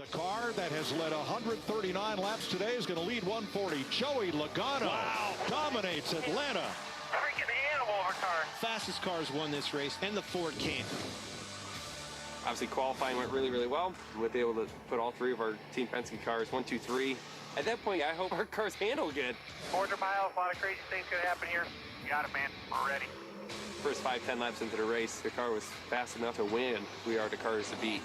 The car that has led 139 laps today is going to lead 140. Joey Logano dominates Atlanta. Freaking animal of a car. Fastest cars won this race, and the Ford can't. Obviously, qualifying went really, really well. We were able to put all three of our Team Penske cars, 1, 2, 3. At that point, I hope our cars handle good. 400 miles, a lot of crazy things could happen here. You got it, man. We're ready. First 5, 10 laps into the race, the car was fast enough to win. We are the cars to beat.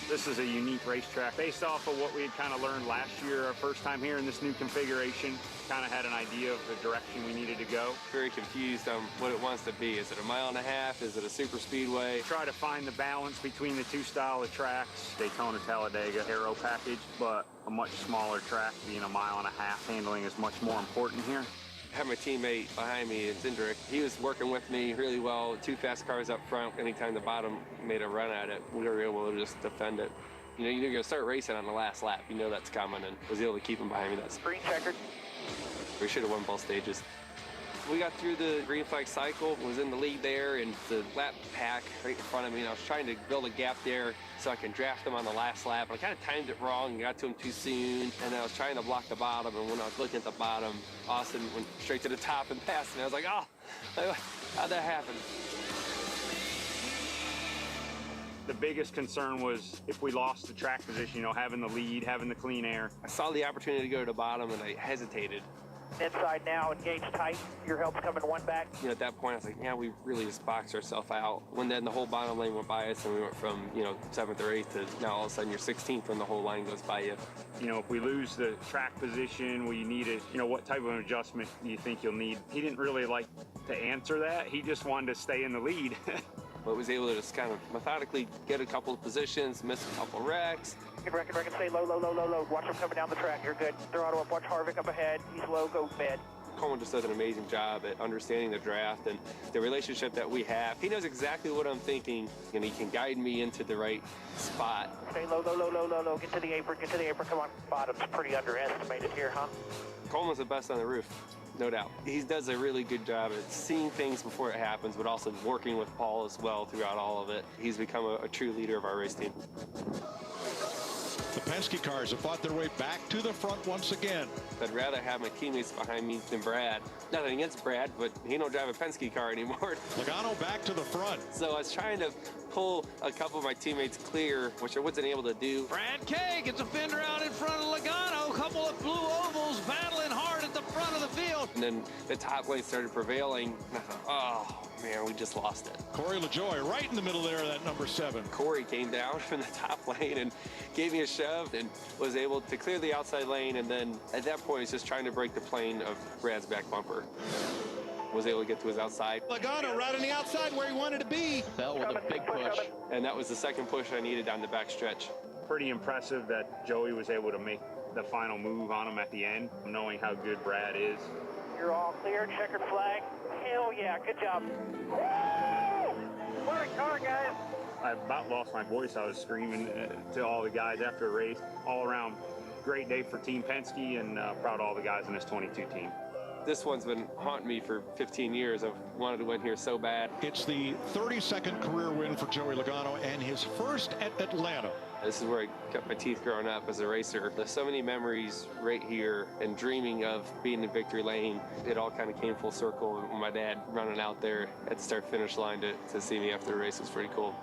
This is a unique racetrack. Based off of what we had kind of learned last year, our first time here in this new configuration, kind of had an idea of the direction we needed to go. Very confused on what it wants to be. Is it a 1.5 miles? Is it a super speedway? Try to find the balance between the two style of tracks. Daytona, Talladega, aero package, but a much smaller track, being 1.5 miles. Handling is much more important here. I had my teammate behind me, Zindrick. He was working with me really well. 2 fast cars up front. Anytime the bottom made a run at it, we were able to just defend it. You know, you're going to start racing on the last lap. You know that's coming, and was able to keep him behind me. That's Green checkered. We should have won both stages. We got through the green flag cycle, was in the lead there, and the lap pack right in front of me, and I was trying to build a gap there so I can draft him on the last lap. I kind of timed it wrong and got to him too soon, and I was trying to block the bottom, and when I was looking at the bottom, Austin went straight to the top and passed me. I was like, oh, how'd that happen? The biggest concern was if we lost the track position, you know, having the lead, having the clean air. I saw the opportunity to go to the bottom, and I hesitated. Inside now, engage tight. Your help's coming one back. You know, at that point, I was like, yeah, we really just boxed ourselves out. When then the whole bottom lane went by us, and we went from, you know, 7th or 8th to now all of a sudden you're 16th when the whole line goes by you. You know, if we lose the track position, will you need it? You know, what type of an adjustment do you think you'll need? He didn't really like to answer that. He just wanted to stay in the lead. But was able to just kind of methodically get a couple of positions, miss a couple of wrecks. Reckon, stay low, low, low, low, low. Watch him coming down the track. You're good. Throttle up. Watch Harvick up ahead. He's low. Go mid. Coleman just does an amazing job at understanding the draft and the relationship that we have. He knows exactly what I'm thinking, and he can guide me into the right spot. Stay low, low, low, low, low, low. Get to the apron. Get to the apron. Come on. Bottom's pretty underestimated here, huh? Coleman's the best on the roof, no doubt. He does a really good job at seeing things before it happens, but also working with Paul as well throughout all of it. He's become a true leader of our race team. The Penske cars have fought their way back to the front once again. I'd rather have my teammates behind me than Brad. Nothing against Brad, but he don't drive a Penske car anymore. Logano back to the front. So I was trying to pull a couple of my teammates clear, which I wasn't able to do. Brad K gets a fender out in front of Logano. A couple of blue ovals battling hard at the front of the field. And then the top lane started prevailing. And I thought, oh, man, we just lost it. Corey LaJoie right in the middle there, that number 7. Corey came down from the top lane and gave me a shove and was able to clear the outside lane. And then at that point, he's just trying to break the plane of Brad's back bumper. Was able to get to his outside. Logano right on the outside where he wanted to be. Fell with a big push. And that was the second push I needed down the back stretch. Pretty impressive that Joey was able to make the final move on him at the end, knowing how good Brad is. You're all clear. Checkered flag. Hell yeah. Good job. Woo! What a car, guys. I about lost my voice. I was screaming to all the guys after a race. All around, great day for Team Penske, and proud of all the guys in this 22 team. This one's been haunting me for 15 years. I've wanted to win here so bad. It's the 32nd career win for Joey Logano and his first at Atlanta. This is where I cut my teeth growing up as a racer. There's so many memories right here and dreaming of being in victory lane. It all kind of came full circle when my dad running out there at the start-finish line to see me after the race was pretty cool.